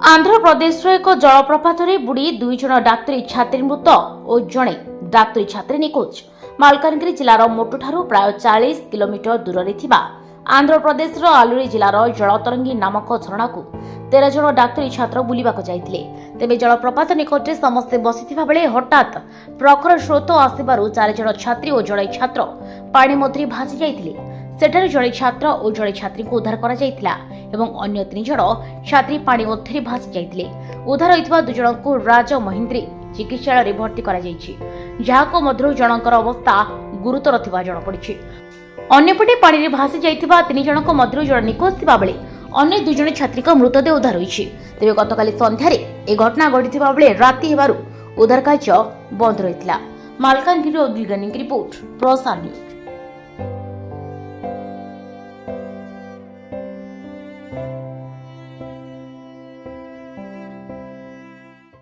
आंध्रप्रदेश एक जलप्रपात बुड़ी 2 जन डाक्तरी छात्री मृत और जड़े डाक्तरी छात्री निखोज। मालकानगिरी जिलार मोटुठारू प्राय 40 किलोमीटर दूर आंध्रप्रदेश आलुरी जिलार जलतरंगी नामक झरणा को 13 जन डाक्तरी छात्र बुलिबाक जाइथिले। तेबे जलप्रपात निकटरे समस्ते बसिथिबा बेले हठात प्रखर स्रोत आसिबारु 4 जन छात्री और जड़े छात्र पानी मध्य भासी जाइथिले। सेठारे जड़े छात्र और जड़े छात्री को उद्धार करा जाइथिला एवं अन्य 3 जन छात्री पानी मध्य भासी जाइथिले। उद्धार होइथिबा 2 जन को राजमहेंद्री चिकित्सालय रे भर्ती करा जाइछि, जाहाको मध्य जनकर अवस्था गुरुतर थिबा जण पड़िछि। अन्यपटे पानी रे भासी जाइथिबा 3 जनक मध्य जण निखोज थिबा बेले अन्य 2 जन छात्री का मृतदेह उद्धार होइछि। तेबे गतकाली संध्यारे ए घटना घटिथिबा बेले राति हेबारु उद्धार कार्य बंद रहिथिला। मालकानगिरी और दिलगनिंग रिपोर्ट प्रसार न्यूज।